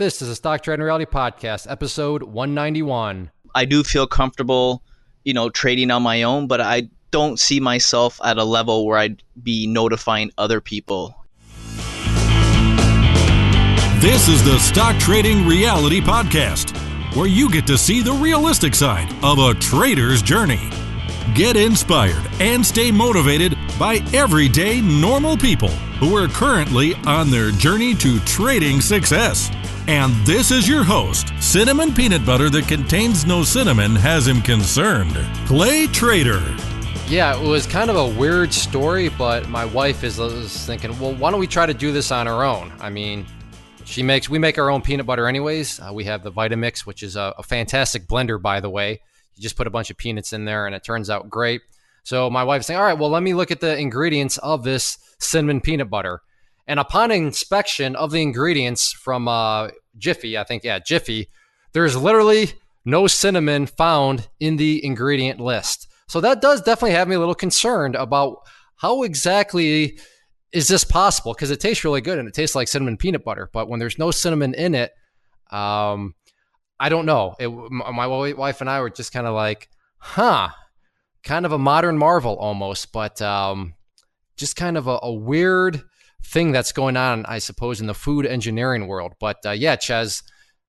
This is a Stock Trading Reality Podcast, episode 191. I do feel comfortable, trading on my own, but I don't see myself at a level where I'd be notifying other people. This is the Stock Trading Reality Podcast, where you get to see the realistic side of a trader's journey. Get inspired and stay motivated by everyday normal people who are currently on their journey to trading success. And this is your host, Cinnamon Peanut Butter that contains no cinnamon has him concerned, Clay Trader. Yeah, it was kind of a weird story, but my wife is thinking, well, why don't we try to do this on our own? I mean, we make our own peanut butter anyways. We have the Vitamix, which is a fantastic blender, by the way. You just put a bunch of peanuts in there and it turns out great. So my wife's saying, all right, well, let me look at the ingredients of this cinnamon peanut butter. And upon inspection of the ingredients from Jiffy, Jiffy, there's literally no cinnamon found in the ingredient list. So that does definitely have me a little concerned about how exactly is this possible? Because it tastes really good and it tastes like cinnamon peanut butter. But when there's no cinnamon in it, I don't know. My wife and I were just kind of like, kind of a modern marvel almost, but just kind of a weird thing that's going on, I suppose, in the food engineering world. But Ches,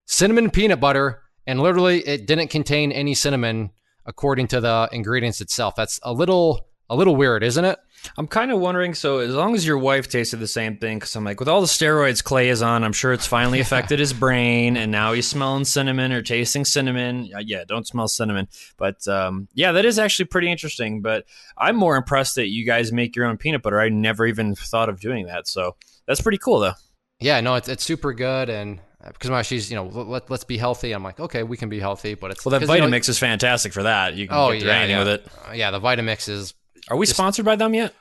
cinnamon peanut butter, and literally it didn't contain any cinnamon according to the ingredients itself. That's a little weird, isn't it? I'm kind of wondering, so as long as your wife tasted the same thing, because I'm like, with all the steroids Clay is on, I'm sure it's finally affected his brain, and now he's smelling cinnamon or tasting cinnamon. Yeah, don't smell cinnamon. But that is actually pretty interesting. But I'm more impressed that you guys make your own peanut butter. I never even thought of doing that. So that's pretty cool, though. Yeah, no, it's super good. And because she's, let's be healthy. I'm like, okay, we can be healthy. But it's that Vitamix is fantastic for that. You can get anything with it. Yeah, the Vitamix is. Are we sponsored by them yet?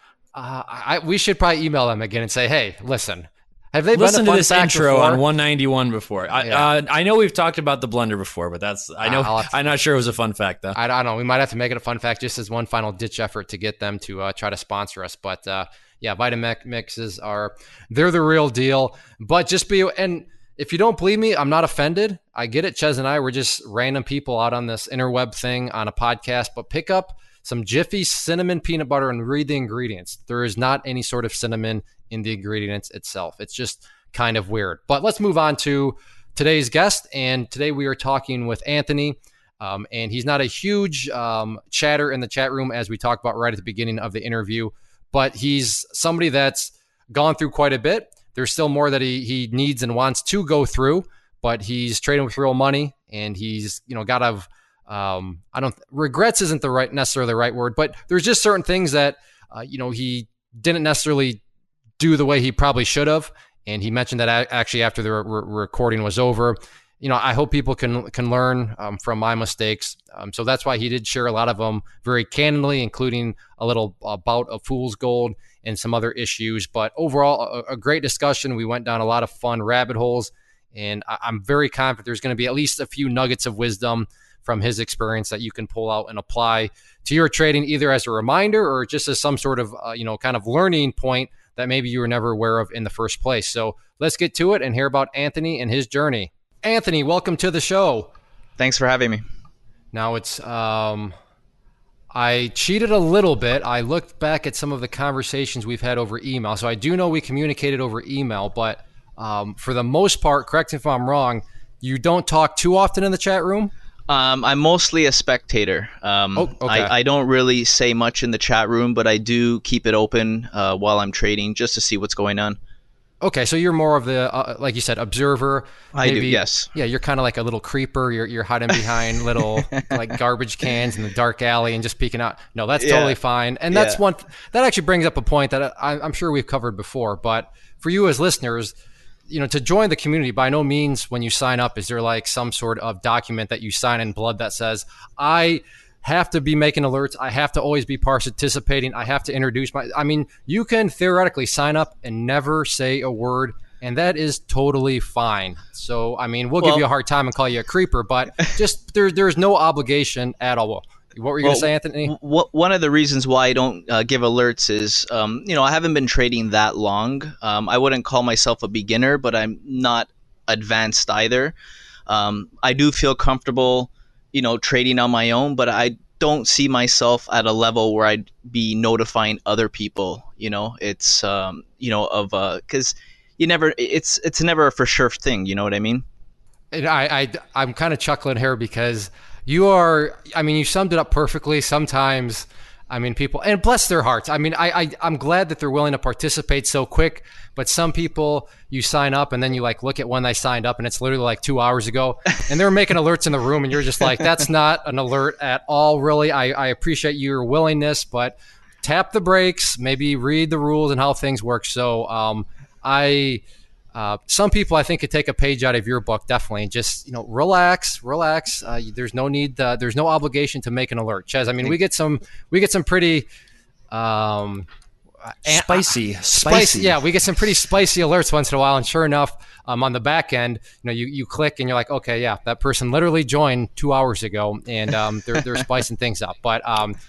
We should probably email them again and say, hey, listen, have they listened to this intro before? On 191 before? I know we've talked about the blender before, but I'm not sure it was a fun fact though. I don't know. We might have to make it a fun fact just as one final ditch effort to get them to try to sponsor us. But Vitamixes they're the real deal. But and if you don't believe me, I'm not offended. I get it. Ches and I were just random people out on this interweb thing on a podcast, but pick up some Jiffy cinnamon peanut butter and read the ingredients. There is not any sort of cinnamon in the ingredients itself. It's just kind of weird. But let's move on to today's guest. And today we are talking with Anthony. And he's not a huge chatter in the chat room, as we talked about right at the beginning of the interview. But he's somebody that's gone through quite a bit. There's still more that he needs and wants to go through. But he's trading with real money. And he's got a regrets isn't necessarily the right word, but there's just certain things that, he didn't necessarily do the way he probably should have. And he mentioned that actually after the recording was over, I hope people can learn from my mistakes. So that's why he did share a lot of them very candidly, including a little bout of fool's gold and some other issues. But overall, a great discussion. We went down a lot of fun rabbit holes, and I'm very confident there's going to be at least a few nuggets of wisdom from his experience that you can pull out and apply to your trading, either as a reminder or just as some sort of, kind of learning point that maybe you were never aware of in the first place. So let's get to it and hear about Anthony and his journey. Anthony, welcome to the show. Thanks for having me. Now it's, I cheated a little bit. I looked back at some of the conversations we've had over email. So I do know we communicated over email, but for the most part, correct me if I'm wrong, you don't talk too often in the chat room? I'm mostly a spectator. Okay. I don't really say much in the chat room, but I do keep it open while I'm trading just to see what's going on. Okay, so you're more of the, like you said, observer. I do, yes. Yeah, you're kind of like a little creeper. You're hiding behind little like garbage cans in the dark alley and just peeking out. No, that's totally fine. And that's that actually brings up a point that I'm sure we've covered before. But for you as listeners, to join the community, by no means when you sign up is there like some sort of document that you sign in blood that says, I have to be making alerts. I have to always be participating. I have to introduce you can theoretically sign up and never say a word, and that is totally fine. So, we'll give you a hard time and call you a creeper, but just there's no obligation at all. What were you going to say, Anthony? One of the reasons why I don't give alerts is, I haven't been trading that long. I wouldn't call myself a beginner, but I'm not advanced either. I do feel comfortable, trading on my own, but I don't see myself at a level where I'd be notifying other people. It's because it's never a for sure thing. You know what I mean? And I'm kind of chuckling here because you summed it up perfectly. Sometimes, people, and bless their hearts. I'm glad that they're willing to participate so quick, but some people, you sign up and then you look at when they signed up and it's literally 2 hours ago and they're making alerts in the room and you're just like, that's not an alert at all. Really. I appreciate your willingness, but tap the brakes, maybe read the rules and how things work. So, some people I think could take a page out of your book, definitely. Just, relax. There's no need, there's no obligation to make an alert. Chaz, we get some pretty, spicy. Yeah, we get some pretty spicy alerts once in a while. And sure enough, on the back end, you click and you're like, okay, yeah, that person literally joined 2 hours ago, and they're spicing things up. But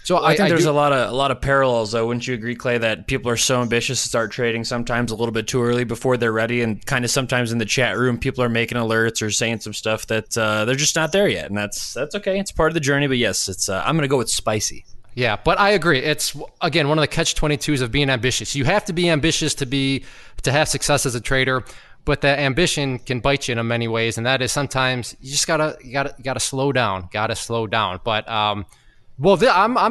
so I think there's a lot of parallels, though. Wouldn't you agree, Clay, that people are so ambitious to start trading sometimes a little bit too early before they're ready, and kind of sometimes in the chat room, people are making alerts or saying some stuff that they're just not there yet, and that's okay. It's part of the journey. But yes, it's I'm going to go with spicy. Yeah, but I agree. It's, again, one of the catch-22s of being ambitious. You have to be ambitious to have success as a trader, but that ambition can bite you in many ways, and that is sometimes you just gotta slow down. But I'm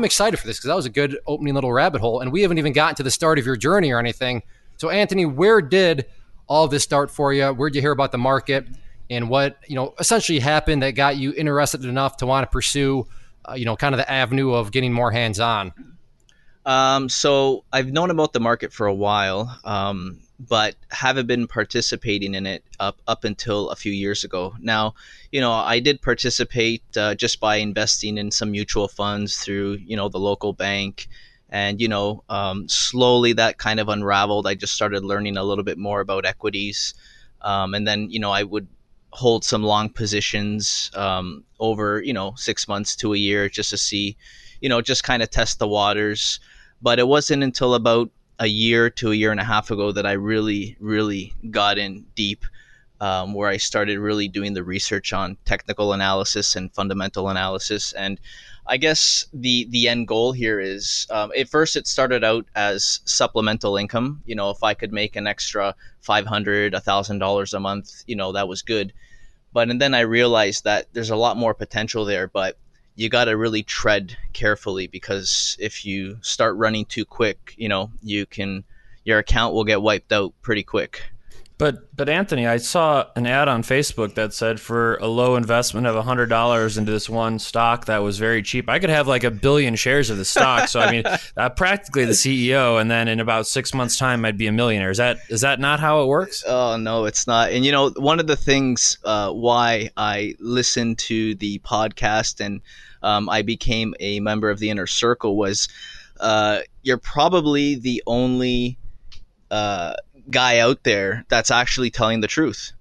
excited for this because that was a good opening little rabbit hole, and we haven't even gotten to the start of your journey or anything. So, Anthony, where did all this start for you? Where'd you hear about the market, and what essentially happened that got you interested enough to want to pursue kind of the avenue of getting more hands-on? So I've known about the market for a while, but haven't been participating in it up until a few years ago. Now, I did participate just by investing in some mutual funds through, the local bank. And, slowly that kind of unraveled. I just started learning a little bit more about equities. And then, I would hold some long positions over 6 months to a year just to see, just kind of test the waters. But it wasn't until about a year to a year and a half ago that I really got in deep, where I started really doing the research on technical analysis and fundamental analysis. And I guess the end goal here is, at first it started out as supplemental income. If I could make an extra $500, $1,000 a month, that was good. And then I realized that there's a lot more potential there, but you got to really tread carefully, because if you start running too quick, your account will get wiped out pretty quick. But Anthony, I saw an ad on Facebook that said for a low investment of $100 into this one stock that was very cheap, I could have like 1 billion shares of the stock. So practically the CEO, and then in about 6 months' time, I'd be a millionaire. Is that not how it works? Oh no, it's not. And one of the things why I listened to the podcast and I became a member of the inner circle was you're probably the only guy out there that's actually telling the truth.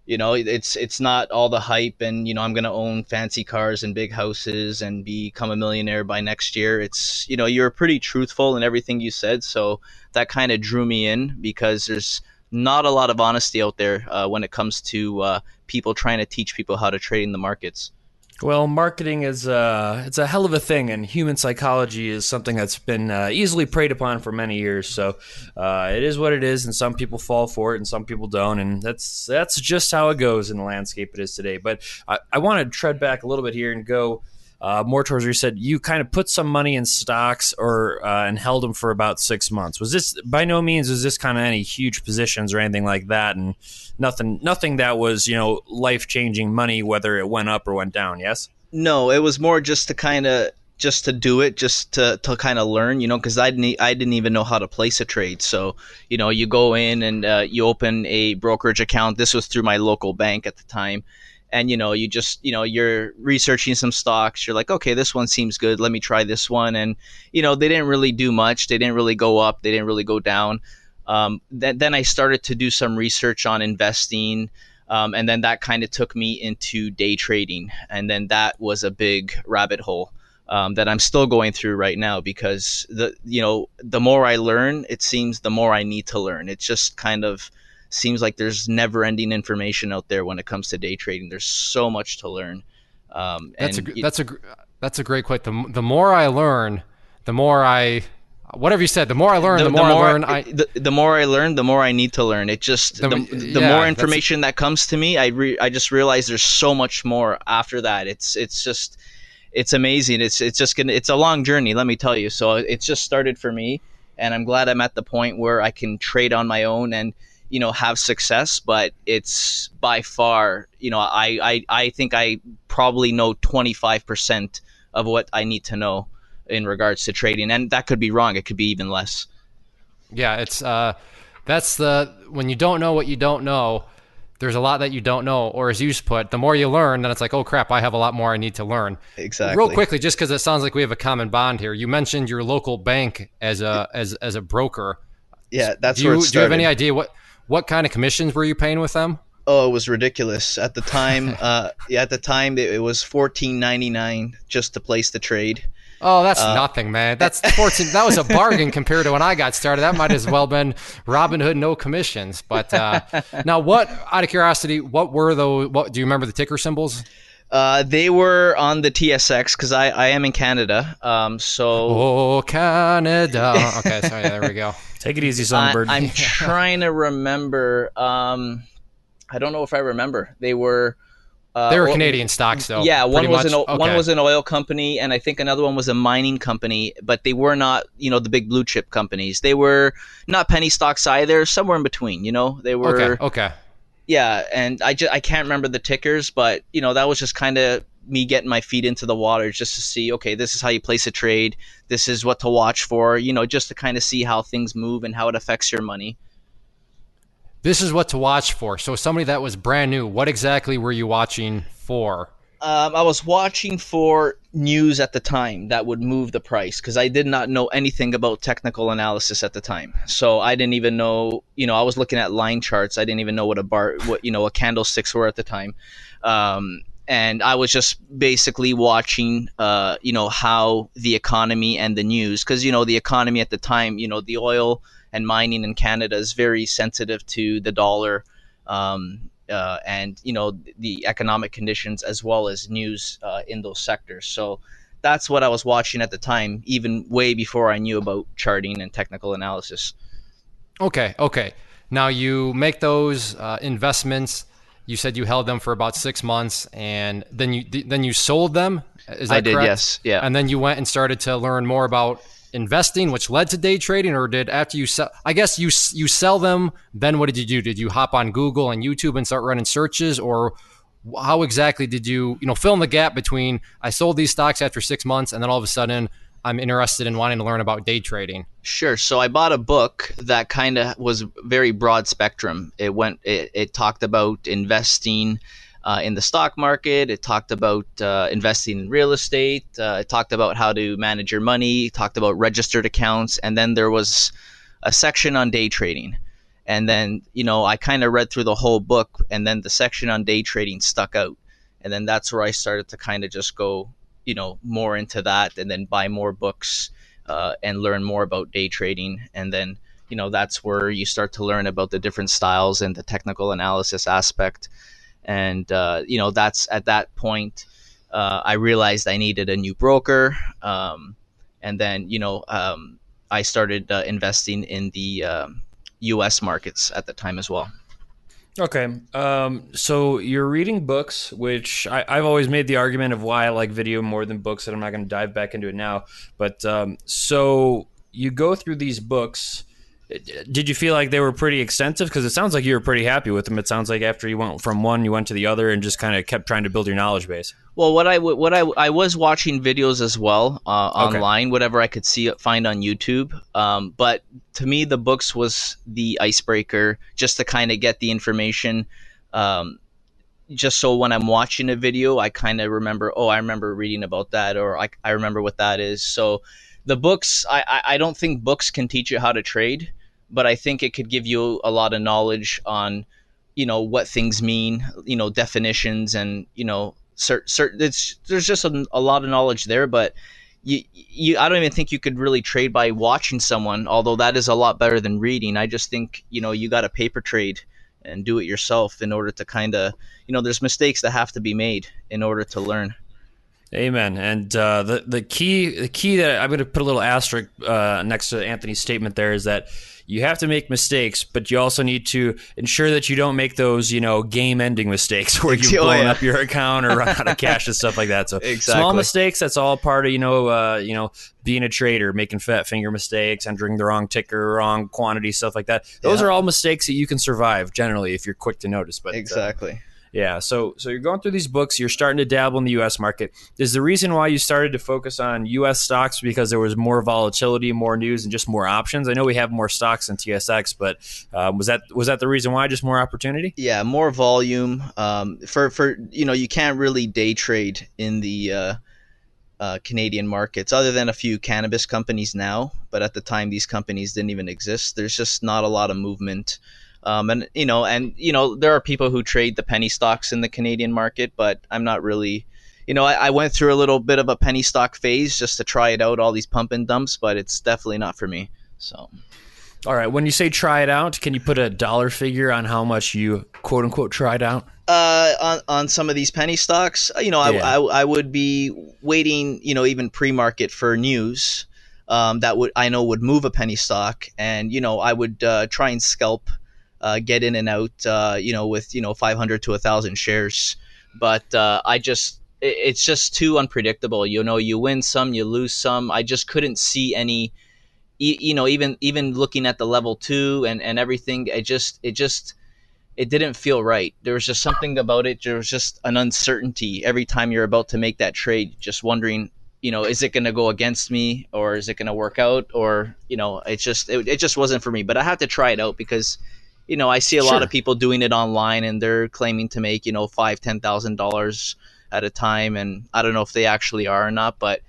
It's not all the hype and I'm going to own fancy cars and big houses and become a millionaire by next year. It's you're pretty truthful in everything you said, so that kind of drew me in, because there's not a lot of honesty out there when it comes to people trying to teach people how to trade in the markets. Well, marketing is it's a hell of a thing, and human psychology is something that's been easily preyed upon for many years. So it is what it is, and some people fall for it, and some people don't, and that's just how it goes in the landscape it is today. But I want to tread back a little bit here and go more towards where you said you kind of put some money in stocks and held them for about 6 months. Was this, by no means was this kind of any huge positions or anything like that, and nothing that was life-changing money, whether it went up or went down? Yes. No, it was more just to do it, just to kind of learn, because I didn't even know how to place a trade. So you go in and you open a brokerage account. This was through my local bank at the time. And, you just, you're researching some stocks. You're like, okay, this one seems good. Let me try this one. And, they didn't really do much. They didn't really go up. They didn't really go down. Then I started to do some research on investing. And then that kind of took me into day trading. And then that was a big rabbit hole that I'm still going through right now, because the more I learn, it seems the more I need to learn. It's just kind of seems like there's never ending information out there when it comes to day trading. There's so much to learn. That's a great quote. The more I learn, the more I, whatever you said, the more I learn, the more I learn. The more I learn, the more I need to learn. It just the more information that comes to me, I just realize there's so much more after that. It's amazing. It's a long journey, let me tell you. So it's just started for me, and I'm glad I'm at the point where I can trade on my own and have success. But it's by far, I think I probably know 25% of what I need to know in regards to trading, and that could be wrong. It could be even less. Yeah, it's that's when you don't know what you don't know, there's a lot that you don't know, or as you put, the more you learn, then it's like, oh crap, I have a lot more I need to learn. Exactly. Real quickly, just because it sounds like we have a common bond here, you mentioned your local bank as a broker. Yeah, that's where it started. Do you have any idea what kind of commissions were you paying with them? Oh, it was ridiculous at the time. At the time, it was $14.99 just to place the trade. Oh, that's nothing, man. That's 14. That was a bargain compared to when I got started. That might as well been Robinhood, no commissions. But now, out of curiosity, what were those? Do you remember the ticker symbols? They were on the TSX because I am in Canada. Oh, Canada. Okay, sorry. There we go. Take it easy, Songbird. I'm trying to remember. I don't know if I remember. They were Canadian stocks, though. Yeah, one was an oil company, and I think another one was a mining company. But they were not, the big blue chip companies. They were not penny stocks either. Somewhere in between, they were. Okay. Yeah, and I can't remember the tickers, but that was just kind of me getting my feet into the water just to see, okay, this is how you place a trade. This is what to watch for. Just to kind of see how things move and how it affects your money. This is what to watch for. So somebody that was brand new, what exactly were you watching for? I was watching for news at the time that would move the price because I did not know anything about technical analysis at the time. So I didn't even know, I was looking at line charts. I didn't even know what candlesticks were at the time. And I was just basically watching, how the economy and the news, because, the economy at the time, the oil and mining in Canada is very sensitive to the dollar, and the economic conditions as well as news in those sectors. So that's what I was watching at the time, even way before I knew about charting and technical analysis. Okay. Now you make those investments. You said you held them for about 6 months, and then you sold them. Is that I did, correct? yes. Yeah. And then you went and started to learn more about investing, which led to day trading, or did after you sell? I guess you sell them. Then what did you do? Did you hop on Google and YouTube and start running searches, or how exactly did you fill in the gap between I sold these stocks after 6 months and then all of a sudden I'm interested in wanting to learn about day trading? Sure. So I bought a book that kind of was very broad spectrum. It talked about investing in the stock market. It talked about investing in real estate. It talked about how to manage your money. It talked about registered accounts. And then there was a section on day trading. And then, I kind of read through the whole book, and then the section on day trading stuck out. And then that's where I started to kind of just go, more into that, and then buy more books and learn more about day trading. And then, that's where you start to learn about the different styles and the technical analysis aspect. And, that's at that point, I realized I needed a new broker. And then, I started investing in the U.S. markets at the time as well. Okay. So you're reading books, which I've always made the argument of why I like video more than books, and I'm not going to dive back into it now. But so you go through these books. Did you feel like they were pretty extensive? Because it sounds like you were pretty happy with them. It sounds like after you went from one, you went to the other and just kind of kept trying to build your knowledge base. Well, I was watching videos as well online, whatever I could find on YouTube. But to me, the books was the icebreaker, just to kind of get the information. Just so when I'm watching a video, I kind of remember, I remember reading about that, or I remember what that is. So the books, I don't think books can teach you how to trade, but I think it could give you a lot of knowledge on, what things mean, definitions, and, there's just a lot of knowledge there. But I don't even think you could really trade by watching someone, although that is a lot better than reading. I just think, you got a paper trade and do it yourself in order to kind of, there's mistakes that have to be made in order to learn. Amen. And the key that I'm going to put a little asterisk next to Anthony's statement there is that you have to make mistakes, but you also need to ensure that you don't make those, game-ending mistakes where you've blown up your account or run out of cash and stuff like that. So small mistakes, that's all part of, being a trader, making fat finger mistakes, entering the wrong ticker, wrong quantity, stuff like that. Those are all mistakes that you can survive generally if you're quick to notice. But exactly. Yeah, so you're going through these books, you're starting to dabble in the U.S. market. Is the reason why you started to focus on U.S. stocks because there was more volatility, more news, and just more options? I know we have more stocks than TSX, but was that the reason why? Just more opportunity? Yeah, more volume. For you can't really day trade in the Canadian markets, other than a few cannabis companies now. But at the time, these companies didn't even exist. There's just not a lot of movement. And there are people who trade the penny stocks in the Canadian market, but I'm not really, I went through a little bit of a penny stock phase just to try it out, all these pump and dumps, but it's definitely not for me. So, all right. When you say try it out, can you put a dollar figure on how much you quote unquote tried out? On some of these penny stocks, I would be waiting, even pre-market for news, that would move a penny stock, and, I would, try and scalp, get in and out, with 500 to 1,000 shares, but it's just too unpredictable. You win some, you lose some. I just couldn't see any, even looking at the level 2 and everything. It didn't feel right. There was just something about it. There was just an uncertainty every time you're about to make that trade, just wondering, is it going to go against me, or is it going to work out, or it just wasn't for me. But I had to try it out because I see a lot of people doing it online, and they're claiming to make, $5,000-$10,000 at a time. And I don't know if they actually are or not, but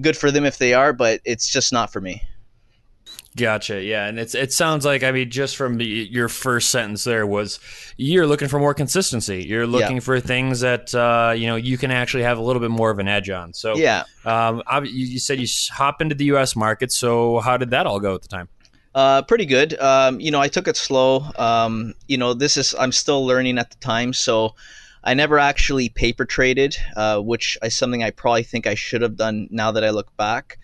good for them if they are, but it's just not for me. Gotcha. Yeah. And it sounds like, just from your first sentence there was you're looking for more consistency. You're looking for things that, you can actually have a little bit more of an edge on. So you said you hop into the U.S. market. So how did that all go at the time? Pretty good. I took it slow. I'm still learning at the time, so I never actually paper traded, which is something I probably think I should have done now that I look back.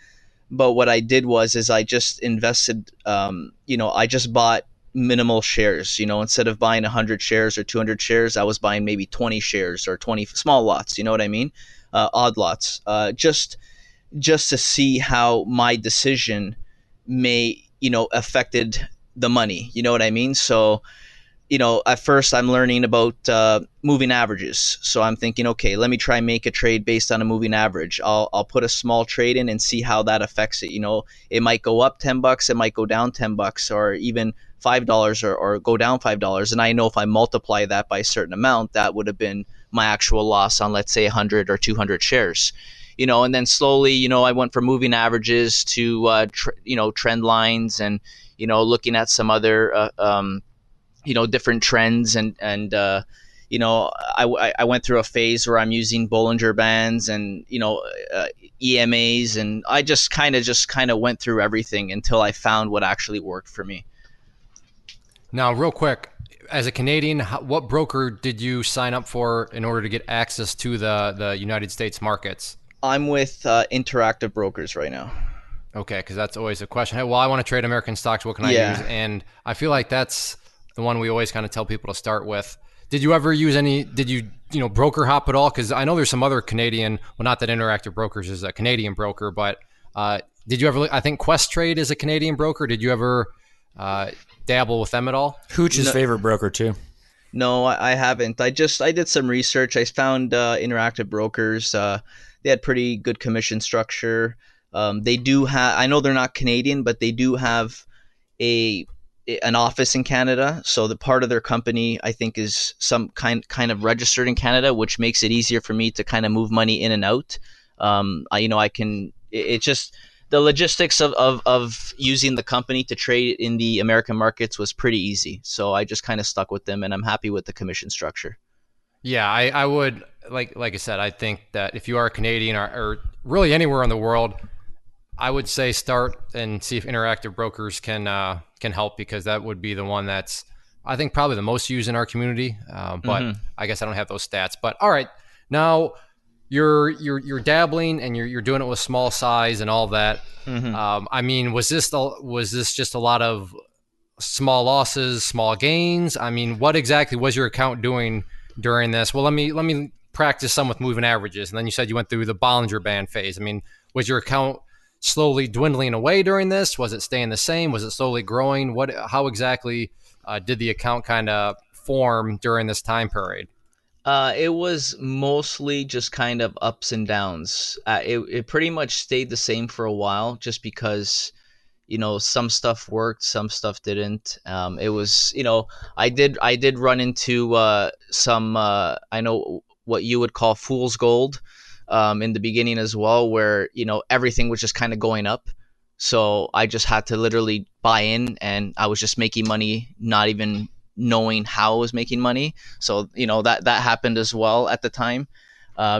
But what I did is I just invested, I just bought minimal shares, instead of buying 100 shares or 200 shares, I was buying maybe 20 shares or 20 small lots, you know what I mean? Odd lots, just to see how my decision may affected the money, you know what I mean? So, at first I'm learning about moving averages. So I'm thinking, okay, let me try and make a trade based on a moving average. I'll put a small trade in and see how that affects it. It might go up $10, it might go down $10, or even $5 or go down $5. And I know if I multiply that by a certain amount, that would have been my actual loss on, let's say, 100 or 200 shares. And then slowly, I went from moving averages to, trend lines, and, looking at some other, different trends. And I went through a phase where I'm using Bollinger Bands and, EMAs. And I just kind of went through everything until I found what actually worked for me. Now, real quick, as a Canadian, what broker did you sign up for in order to get access to the United States markets? I'm with Interactive Brokers right now. Okay, because that's always a question. Hey, well, I want to trade American stocks. What can I use? And I feel like that's the one we always kind of tell people to start with. Did you ever use any? Did you broker hop at all? Because I know there's some other Canadian. Well, not that Interactive Brokers is a Canadian broker, but did you ever? I think Quest Trade is a Canadian broker. Did you ever dabble with them at all? Hooch's favorite broker too. No, I haven't. I did some research. I found Interactive Brokers. They had pretty good commission structure. They do have, I know they're not Canadian, but they do have an office in Canada. So the part of their company, I think, is some kind of registered in Canada, which makes it easier for me to kind of move money in and out. It's just the logistics of using the company to trade in the American markets was pretty easy. So I just kind of stuck with them, and I'm happy with the commission structure. Yeah, I would, like I said, I think that if you are a Canadian or really anywhere in the world, I would say start and see if Interactive Brokers can help, because that would be the one that's I think probably the most used in our community. But I guess I don't have those stats. But all right, now you're dabbling and you're doing it with small size and all that. I mean, was this just a lot of small losses, small gains? I mean, what exactly was your account doing during this? Well, let me practice some with moving averages. And then you said you went through the Bollinger Band phase. I mean, was your account slowly dwindling away during this? Was it staying the same? Was it slowly growing? How exactly did the account kind of form during this time period? It was mostly just kind of ups and downs. It pretty much stayed the same for a while, just because some stuff worked, some stuff didn't. It was, I did run into some, I know what you would call fool's gold in the beginning as well, where, everything was just kind of going up. So I just had to literally buy in, and I was just making money, not even knowing how I was making money. So, that happened as well at the time,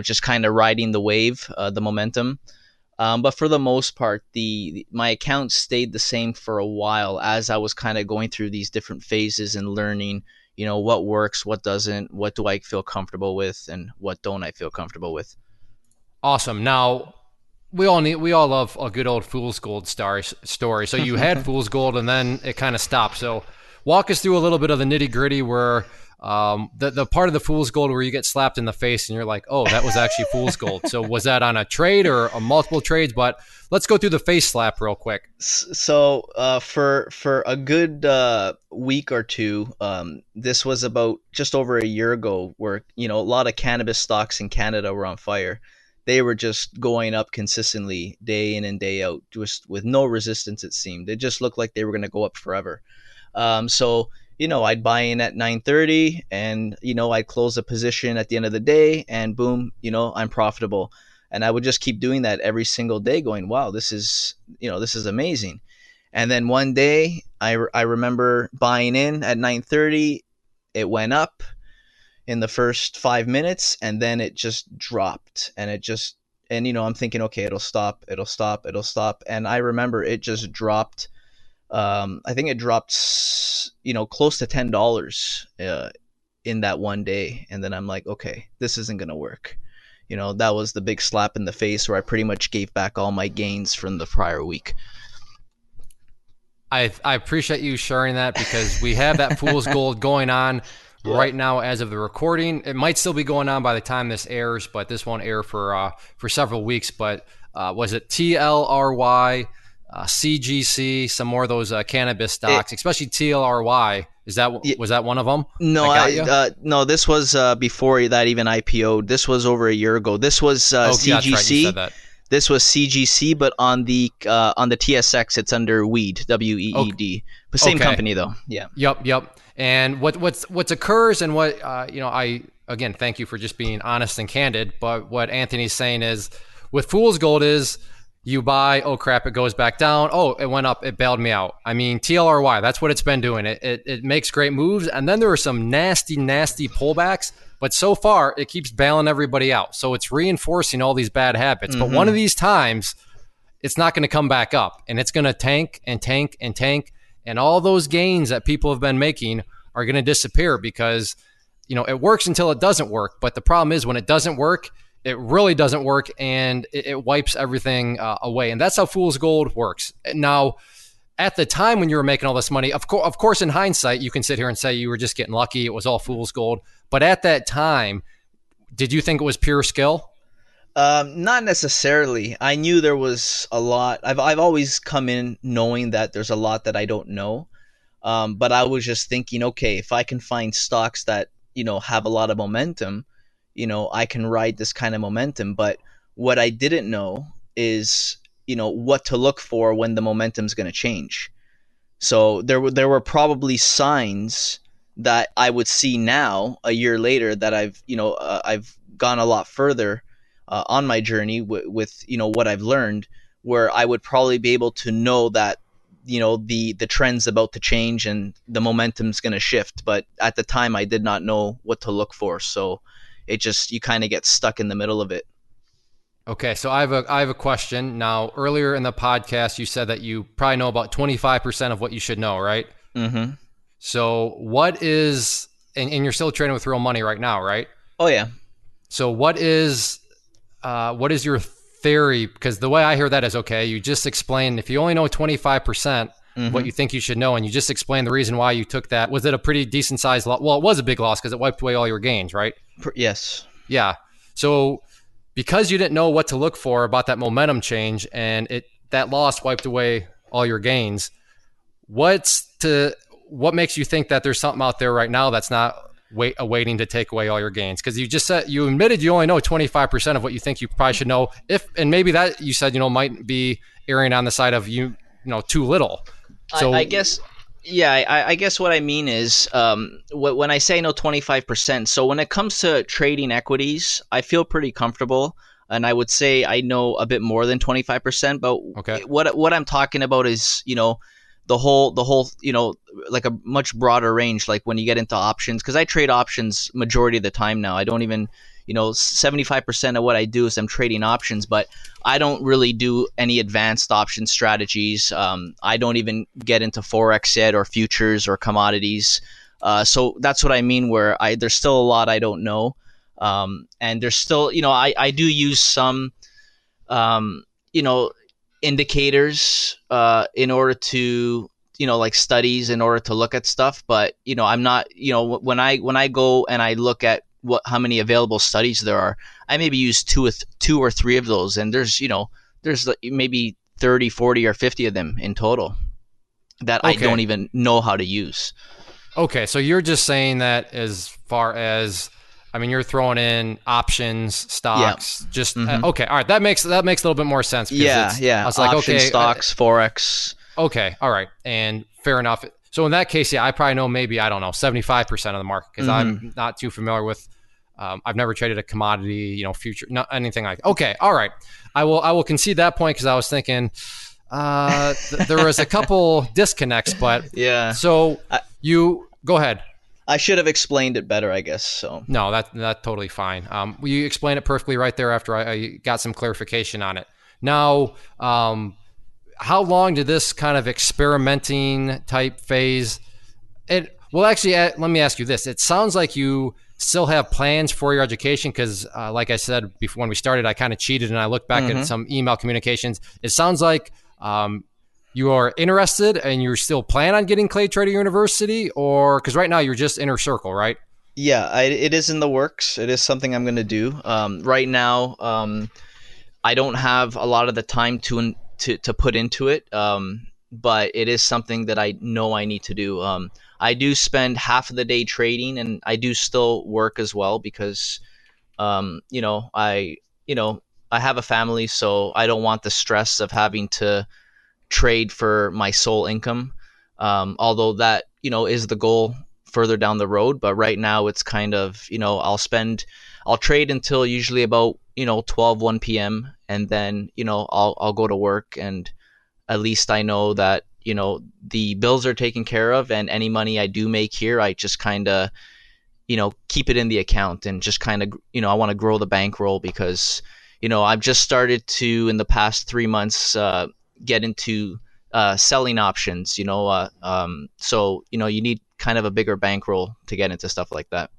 just kind of riding the wave, the momentum. But for the most part, my account stayed the same for a while as I was kind of going through these different phases and learning, what works, what doesn't, what do I feel comfortable with, and what don't I feel comfortable with. Awesome. Now, we all love a good old Fool's Gold story. So you had Fool's Gold, and then it kind of stopped. So walk us through a little bit of the nitty gritty where the part of the Fool's Gold where you get slapped in the face and you're like, oh, that was actually Fool's Gold. So was that on a trade or multiple trades? But let's go through the face slap real quick. So for a good week or two, this was about just over a year ago, where a lot of cannabis stocks in Canada were on fire. They were just going up consistently day in and day out, just with no resistance, it seemed. It just looked like they were going to go up forever. So I'd buy in at 9:30, and I'd close a position at the end of the day, and boom, I'm profitable. And I would just keep doing that every single day, going, wow, this is amazing. And then one day I remember buying in at 9:30. It went up in the first 5 minutes, and then it just dropped, and I'm thinking, okay, it'll stop. And I remember it just dropped. I think it dropped, close to $10 in that one day. And then I'm like, okay, this isn't going to work. That was the big slap in the face where I pretty much gave back all my gains from the prior week. I appreciate you sharing that, because we have that Fool's Gold going on right now as of the recording. It might still be going on by the time this airs, but this won't air for several weeks. But was it TLRY? CGC, some more of those cannabis stocks, especially TLRY. Was that one of them? No, no. This was before that even IPO'd. This was over a year ago. This was CGC. Yeah, that's right. You said that. This was CGC, but on the TSX, it's under WEED, WEED. Okay. The same company though. Yeah. Yep. And what occurs, and what I again thank you for just being honest and candid. But what Anthony's saying is, with Fool's Gold is, you buy, oh crap, it goes back down. Oh, it went up, it bailed me out. I mean, TLRY, that's what it's been doing. It makes great moves, and then there are some nasty pullbacks, but so far it keeps bailing everybody out. So it's reinforcing all these bad habits. But one of these times, it's not going to come back up, and it's going to tank and tank and tank, and all those gains that people have been making are going to disappear, because it works until it doesn't work. But the problem is, when it doesn't work, it really doesn't work, and it wipes everything away. And that's how Fool's Gold works. Now, at the time when you were making all this money, of course, in hindsight, you can sit here and say you were just getting lucky. It was all Fool's Gold. But at that time, did you think it was pure skill? Not necessarily. I knew there was a lot. I've always come in knowing that there's a lot that I don't know. But I was just thinking, okay, if I can find stocks that, have a lot of momentum, I can ride this kind of momentum. But what I didn't know is, what to look for when the momentum's going to change. So there were probably signs that I would see now, a year later, that I've gone a lot further on my journey with what I've learned, where I would probably be able to know that the trend's about to change and the momentum's going to shift. But at the time, I did not know what to look for. So you kind of get stuck in the middle of it. Okay, so I have a question. Now, earlier in the podcast, you said that you probably know about 25% of what you should know, right? Mm-hmm. So what is, and you're still trading with real money right now, right? Oh yeah. So what is your theory? Because the way I hear that is, okay, you just explained, if you only know 25% what you think you should know, and you just explained the reason why you took that, was it a pretty decent sized loss? Well, it was a big loss because it wiped away all your gains, right? Yes. Yeah. So because you didn't know what to look for about that momentum change, and that loss wiped away all your gains, what makes you think that there's something out there right now that's not waiting to take away all your gains? Because you just said, you admitted you only know 25% of what you think you probably should know. And maybe that you said, might be erring on the side of too little. So I guess, yeah, I guess what I mean is, when I say no 25%, so when it comes to trading equities, I feel pretty comfortable. And I would say I know a bit more than 25%, but okay, what I'm talking about is, the whole, like a much broader range, like when you get into options, because I trade options majority of the time now. I don't even, 75% of what I do is I'm trading options, but I don't really do any advanced option strategies. I don't even get into Forex yet, or futures or commodities. So that's what I mean, where there's still a lot I don't know. And there's still, I do use some, indicators in order to, like studies in order to look at stuff. But, I'm not, when I go and I look at how many available studies there are, I maybe use two or three of those. And there's maybe 30, 40 or 50 of them in total that I don't even know how to use. Okay. So you're just saying that as far as, you're throwing in options, stocks, just okay. All right, that makes a little bit more sense. Yeah. I was like, options, okay, stocks, Forex. Okay, all right, and fair enough. So in that case, yeah, I probably know maybe 75% of the market, because I'm not too familiar with. I've never traded a commodity, future, not anything like. Okay, all right, I will concede that point, because I was thinking there was a couple disconnects, but yeah. So you go ahead. I should have explained it better, I guess. So no, that's totally fine. You explained it perfectly right there after I got some clarification on it. Now, how long did this kind of experimenting type phase? Actually, let me ask you this. It sounds like you still have plans for your education, because, like I said before when we started, I kind of cheated and I looked back at some email communications. It sounds like you are interested and you're still plan on getting Clay Trader University, or because right now you're just Inner Circle, right? Yeah, it is in the works. It is something I'm going to do. Right now, I don't have a lot of the time to put into it, but it is something that I know I need to do. I do spend half of the day trading, and I do still work as well, because, I have a family, so I don't want the stress of having to trade for my sole income, although that is the goal further down the road. But right now it's kind of, I'll trade until usually about 1 p.m. and then I'll go to work, and at least I know that the bills are taken care of, and any money I do make here, I just kind of keep it in the account, and just kind of I want to grow the bankroll, because I've just started to, in the past 3 months, get into selling options, so you need kind of a bigger bankroll to get into stuff like that.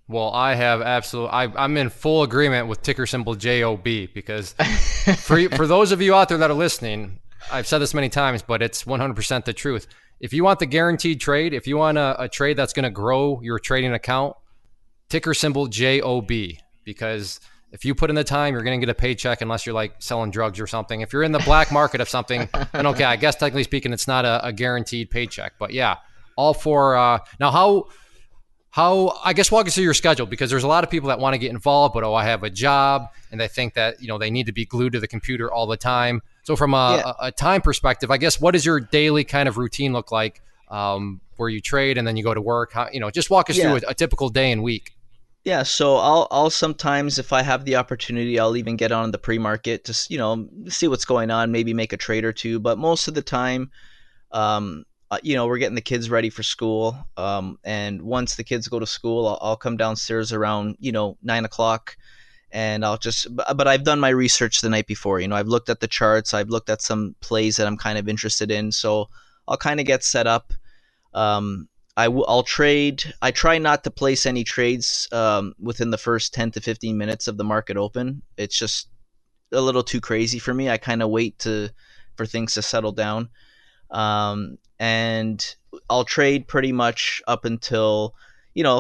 Well, I have I'm in full agreement with ticker symbol JOB, because for those of you out there that are listening, I've said this many times, but it's 100% the truth. If you want the guaranteed trade, if you want a trade that's going to grow your trading account, ticker symbol JOB, because if you put in the time, you're going to get a paycheck, unless you're like selling drugs or something. If you're in the black market of something, then okay, I guess technically speaking, it's not a guaranteed paycheck. But yeah, all for now. How I guess walk us through your schedule, because there's a lot of people that want to get involved, but I have a job, and they think that they need to be glued to the computer all the time. So from a time perspective, I guess, what does your daily kind of routine look like, where you trade and then you go to work? How, just walk us through a typical day and week. Yeah, so I'll sometimes, if I have the opportunity, I'll even get on the pre-market to see what's going on, maybe make a trade or two. But most of the time, we're getting the kids ready for school, and once the kids go to school, I'll come downstairs around 9 o'clock, and but I've done my research the night before. I've looked at the charts, I've looked at some plays that I'm kind of interested in, so I'll kind of get set up. I'll trade. I try not to place any trades within the first 10 to 15 minutes of the market open. It's just a little too crazy for me. I kind of wait for things to settle down. And I'll trade pretty much up until,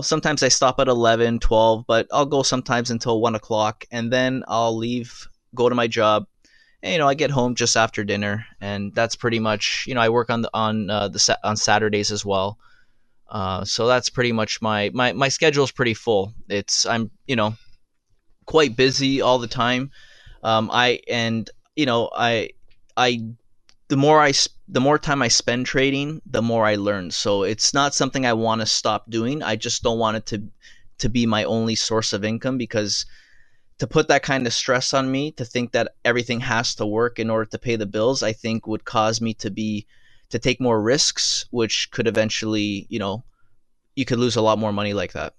sometimes I stop at 11, 12, but I'll go sometimes until 1 o'clock, and then I'll leave, go to my job. And, I get home just after dinner, and that's pretty much, I work on Saturdays as well. So that's pretty much my schedule is pretty full. I'm quite busy all the time. The more time I spend trading, the more I learn. So it's not something I want to stop doing. I just don't want it to be my only source of income, because to put that kind of stress on me, to think that everything has to work in order to pay the bills, I think would cause me to take more risks, which could eventually, you could lose a lot more money like that.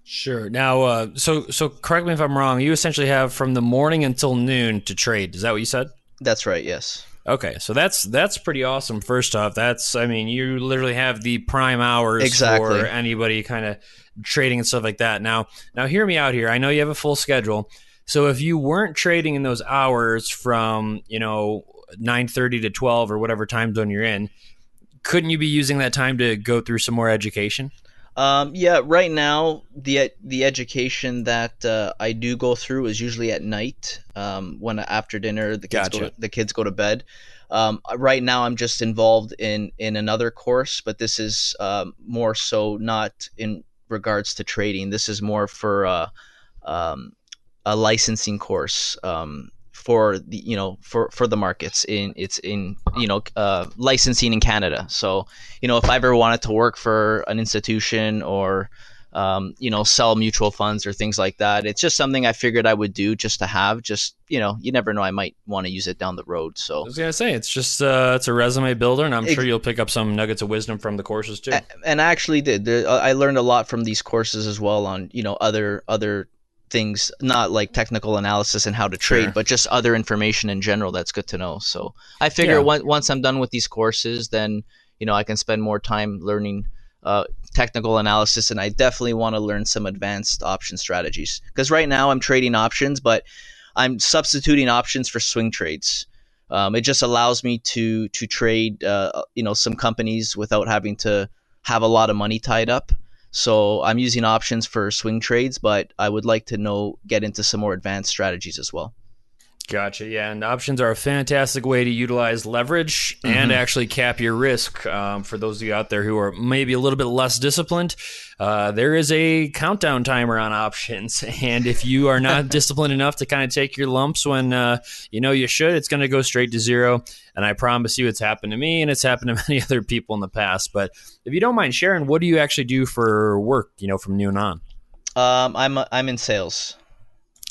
Sure. Now, so correct me if I'm wrong. You essentially have from the morning until noon to trade. Is that what you said? That's right. Yes. Okay, so that's pretty awesome. First off, you literally have the prime hours exactly for anybody kind of trading and stuff like that. Now hear me out here. I know you have a full schedule. So if you weren't trading in those hours from, 9:30 to 12 or whatever time zone you're in, couldn't you be using that time to go through some more education? Yeah, right now the education that I do go through is usually at night, when after dinner the kids go to bed. Right now I'm just involved in another course, but this is more so not in regards to trading. This is more for a licensing course for the for the markets in licensing in Canada. So if I ever wanted to work for an institution or sell mutual funds or things like that, it's just something I figured I would do just to have, you never know, I might want to use it down the road. So I was gonna say it's just it's a resume builder, and I'm sure you'll pick up some nuggets of wisdom from the courses too. And I actually did. I learned a lot from these courses as well on other things, not like technical analysis and how to trade, Sure. but just other information in general that's good to know. So I figure once I'm done with these courses, then I can spend more time learning technical analysis, and I definitely want to learn some advanced option strategies, because right now I'm trading options, but I'm substituting options for swing trades. It just allows me to trade some companies without having to have a lot of money tied up. So I'm using options for swing trades, but I would like to get into some more advanced strategies as well. Gotcha. Yeah, and options are a fantastic way to utilize leverage and actually cap your risk. For those of you out there who are maybe a little bit less disciplined, there is a countdown timer on options, and if you are not disciplined enough to kind of take your lumps when you should, it's going to go straight to zero. And I promise you, it's happened to me, and it's happened to many other people in the past. But if you don't mind sharing, what do you actually do for work? From noon on. I'm in sales.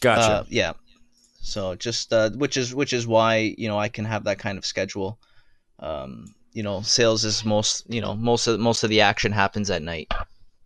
Gotcha. Yeah. So just which is why I can have that kind of schedule. Sales is most of the action happens at night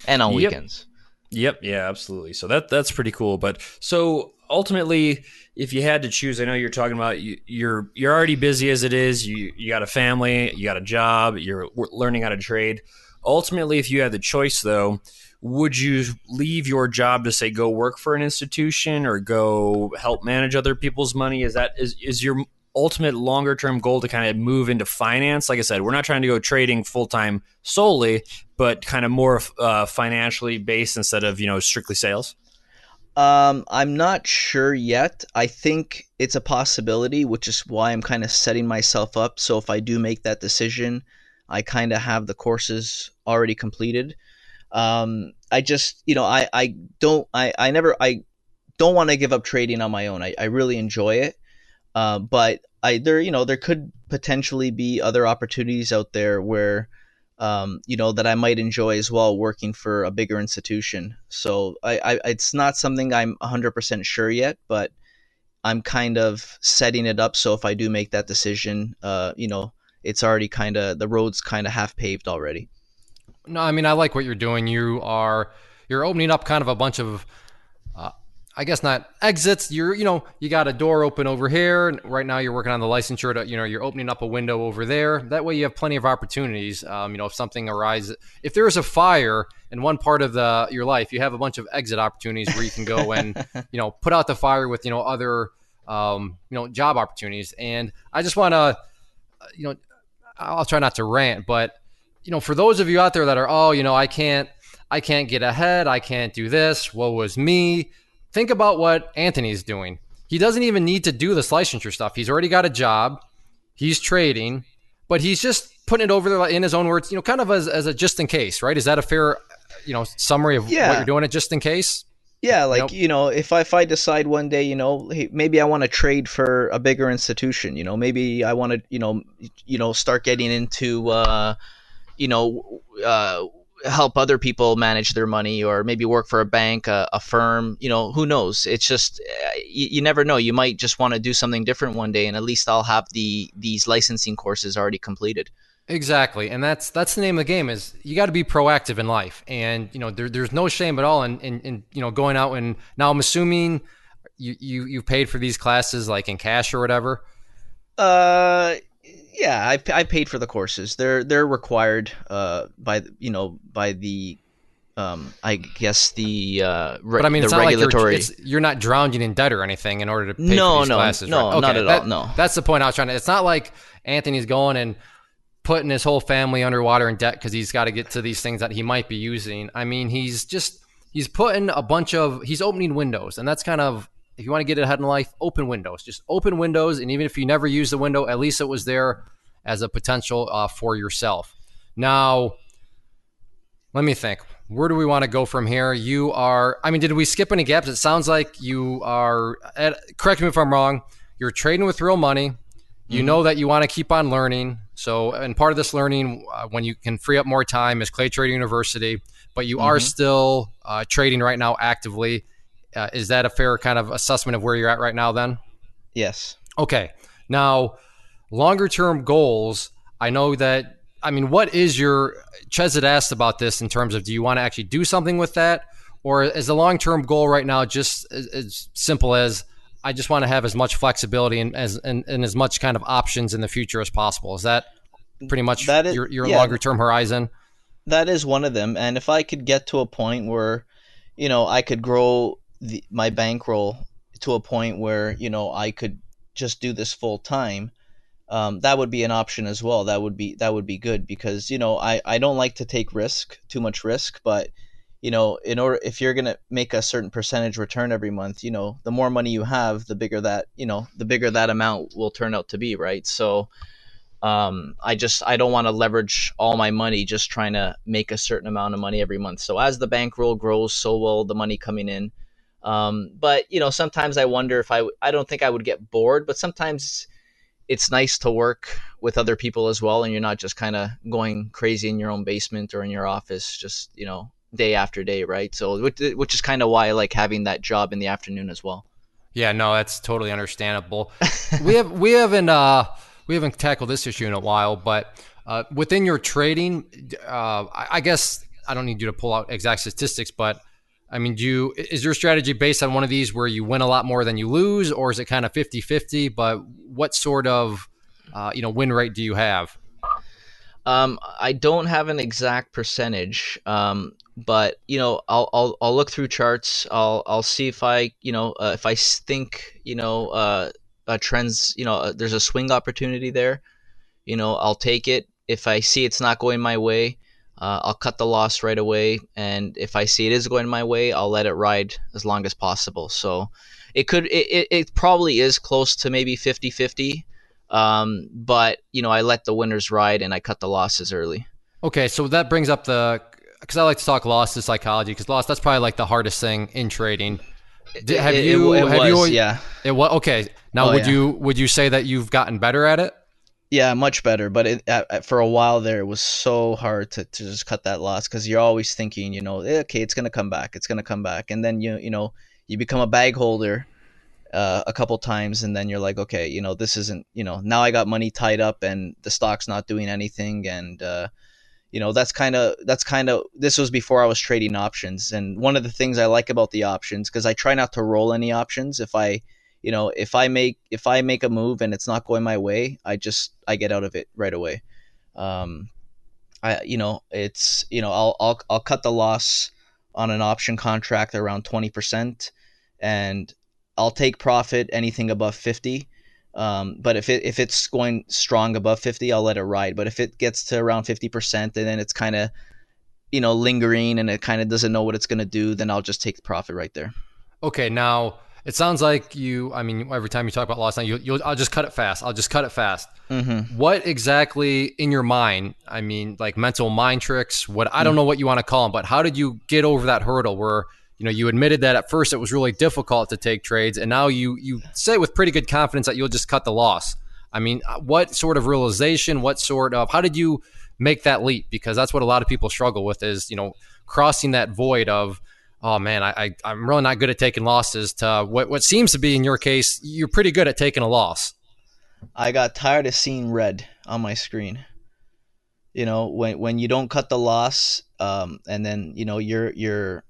and on weekends. Yep. Yeah, absolutely. So that's pretty cool. But so ultimately, if you had to choose, I know you're talking about you're already busy as it is. You got a family, you got a job, you're learning how to trade. Ultimately, if you had the choice, though, would you leave your job to say go work for an institution or go help manage other people's money? Is your ultimate longer term goal to kind of move into finance? Like I said, we're not trying to go trading full time solely, but kind of more financially based instead of strictly sales. I'm not sure yet. I think it's a possibility, which is why I'm kind of setting myself up. So if I do make that decision, I kind of have the courses already completed. I just, I don't want to give up trading on my own. I really enjoy it. But there could potentially be other opportunities out there where, that I might enjoy as well, working for a bigger institution. So it's not something I'm 100% sure yet, but I'm kind of setting it up. So if I do make that decision, it's already the road's kind of half paved already. No, I mean, I like what you're doing. You're opening up kind of a bunch of, I guess not exits. You got a door open over here. Right now you're working on the licensure to, you're opening up a window over there. That way you have plenty of opportunities. If something arises, if there is a fire in one part of your life, you have a bunch of exit opportunities where you can go and, put out the fire with, other, job opportunities. And I just want to, I'll try not to rant, but, for those of you out there that are, I can't get ahead. I can't do this. Woe was me. Think about what Anthony's doing. He doesn't even need to do this licensure stuff. He's already got a job. He's trading, but he's just putting it over there in his own words, kind of as a just in case, right? Is that a fair, summary of what you're doing it just in case? Yeah, like, if I decide one day, hey, maybe I want to trade for a bigger institution, maybe I want to, start getting into, help other people manage their money, or maybe work for a bank, a firm, who knows? It's just, you never know. You might just want to do something different one day, and at least I'll have these licensing courses already completed. Exactly. And that's the name of the game, is you got to be proactive in life. And, there's no shame at all in going out. And now I'm assuming you paid for these classes like in cash or whatever. Yeah, I paid for the courses. They're required by the I guess but I mean, it's the not regulatory. like you're not drowning in debt or anything in order to pay for these classes. No, right? Okay, not at all. No, that's the point I was trying to. It's not like Anthony's going and putting his whole family underwater in debt because he's got to get to these things that he might be using. I mean, he's putting he's opening windows, and that's kind of, if you want to get ahead in life, open windows. Just open windows, and even if you never use the window, at least it was there as a potential for yourself. Now, let me think. Where do we want to go from here? Did we skip any gaps? It sounds like you are, correct me if I'm wrong, you're trading with real money. You know that you want to keep on learning. So, and part of this learning, when you can free up more time, is Clay Trader University, but you are still trading right now actively. Is that a fair kind of assessment of where you're at right now then? Yes. Okay. Now, longer term goals, I know that, what is Ches had asked about this in terms of, do you want to actually do something with that? Or is the long term goal right now just as simple as, I just want to have as much flexibility and as much kind of options in the future as possible? Is that pretty much your longer term horizon? That is one of them. And if I could get to a point where, I could grow my bankroll to a point where, I could just do this full time, that would be an option as well. That would be good, because, I don't like to take too much risk, but, if you're going to make a certain percentage return every month, the more money you have, the bigger that amount will turn out to be. Right. So, I don't want to leverage all my money just trying to make a certain amount of money every month. So as the bankroll grows, so will the money coming in. But sometimes I wonder if I don't think I would get bored, but sometimes it's nice to work with other people as well, and you're not just kind of going crazy in your own basement or in your office, just, day after day, right? So, which is kind of why I like having that job in the afternoon as well. Yeah, no, that's totally understandable. we haven't tackled this issue in a while, but within your trading, I guess I don't need you to pull out exact statistics, but is your strategy based on one of these where you win a lot more than you lose, or is it kind of 50-50? But what sort of, win rate do you have? I don't have an exact percentage, but I'll look through charts. I'll see if I think trends, there's a swing opportunity there. I'll take it. If I see it's not going my way, I'll cut the loss right away. And if I see it is going my way, I'll let it ride as long as possible. So it probably is close to maybe 50-50. But I let the winners ride and I cut the losses early. Okay. So that brings up because I like to talk losses psychology, because that's probably like the hardest thing in trading. Yeah. It was okay. Now, would you say that you've gotten better at it? Yeah, much better. But for a while there, it was so hard to just cut that loss, because you're always thinking, okay, it's gonna come back, and then you become a bag holder a couple times, and then you're like, okay, this isn't, now I got money tied up and the stock's not doing anything, and that's kind of this was before I was trading options. And one of the things I like about the options, because I try not to roll any options. If I make a move and it's not going my way, I get out of it right away. I'll cut the loss on an option contract around 20%, and I'll take profit anything above 50. But if it's going strong above 50, I'll let it ride. But if it gets to around 50% and then it's kind of, lingering and it kind of doesn't know what it's going to do, then I'll just take the profit right there. Okay, now it sounds like every time you talk about loss, I'll just cut it fast. I'll just cut it fast. Mm-hmm. What exactly in your mind, like mental mind tricks, I don't know what you want to call them, but how did you get over that hurdle where, you admitted that at first it was really difficult to take trades, and now you say with pretty good confidence that you'll just cut the loss? What sort of realization, how did you make that leap? Because that's what a lot of people struggle with is, crossing that void of, oh man, I'm really not good at taking losses, to what seems to be in your case, you're pretty good at taking a loss. I got tired of seeing red on my screen. When you don't cut the loss, and then you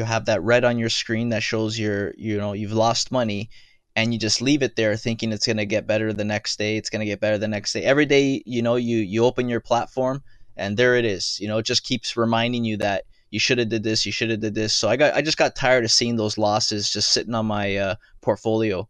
have that red on your screen that shows you've lost money, and you just leave it there thinking it's going to get better the next day. It's going to get better the next day. Every day, you open your platform and there it is. It just keeps reminding you that you should have did this. You should have did this. So I just got tired of seeing those losses just sitting on my portfolio.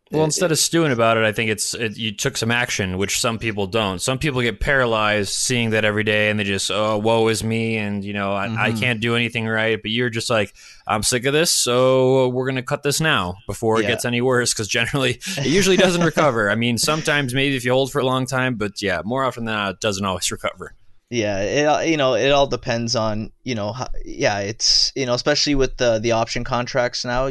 Well, instead of stewing about it, I think you took some action, which some people don't. Some people get paralyzed seeing that every day, and they just, oh, woe is me, and I can't do anything right. But you're just like, I'm sick of this, so we're gonna cut this now before it gets any worse, because generally it usually doesn't recover. Sometimes maybe if you hold for a long time, but yeah, more often than not, it doesn't always recover. Yeah, it all depends on it's especially with the option contracts now,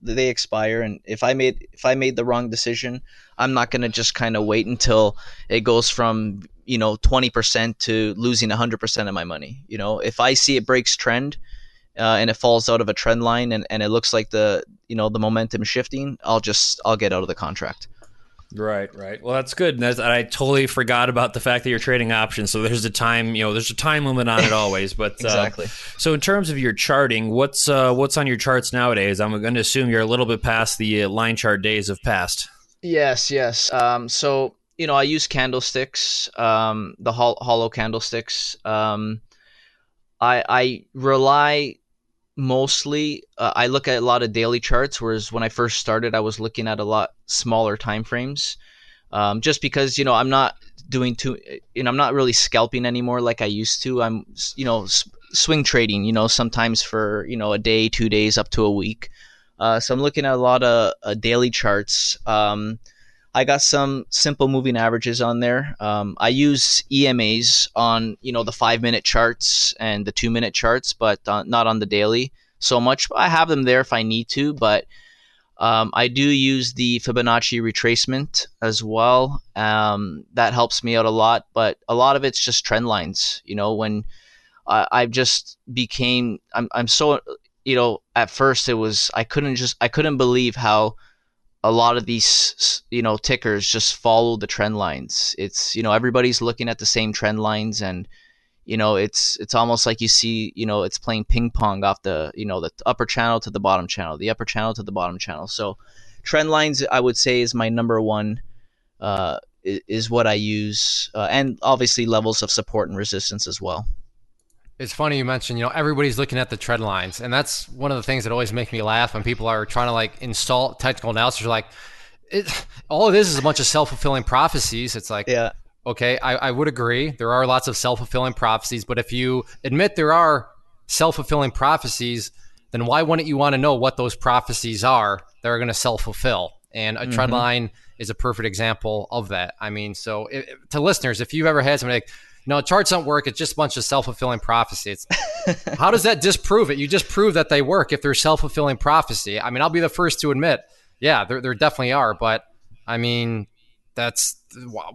they expire, and if I made the wrong decision, I'm not going to just kind of wait until it goes from 20% to losing 100% of my money. If I see it breaks trend and it falls out of a trend line and it looks like the momentum shifting, I'll get out of the contract. Right. Well, that's good. I totally forgot about the fact that you're trading options. So there's a time limit on it always. But exactly. So in terms of your charting, what's on your charts nowadays? I'm going to assume you're a little bit past the line chart days of past. Yes. So I use candlesticks, the hollow candlesticks. I rely mostly, I look at a lot of daily charts, whereas when I first started, I was looking at a lot smaller time frames, just because I'm not doing I'm not really scalping anymore like I used to. I'm swing trading, sometimes for a day, 2 days, up to a week. So I'm looking at a lot of daily charts. I got some simple moving averages on there. I use EMAs on, the 5-minute charts and the 2-minute charts, but not on the daily so much. I have them there if I need to, but I do use the Fibonacci retracement as well. That helps me out a lot, but a lot of it's just trend lines. When I've just became, I'm so, at first it was, I couldn't believe how a lot of these, tickers just follow the trend lines. It's, everybody's looking at the same trend lines, and, it's almost like you see, it's playing ping pong off the, the upper channel to the bottom channel, the upper channel to the bottom channel. So trend lines, I would say, is my number one, is what I use. And obviously levels of support and resistance as well. It's funny you mentioned, everybody's looking at the trend lines, and that's one of the things that always make me laugh when people are trying to install technical analysis. You're like, all it is a bunch of self-fulfilling prophecies. It's like, yeah, okay, I would agree. There are lots of self-fulfilling prophecies, but if you admit there are self-fulfilling prophecies, then why wouldn't you want to know what those prophecies are that are going to self-fulfill? And a trend line is a perfect example of that. So to listeners, if you've ever had somebody like, no, charts don't work, it's just a bunch of self-fulfilling prophecy. How does that disprove it? You just prove that they work if they're self-fulfilling prophecy. I'll be the first to admit, yeah, there definitely are. But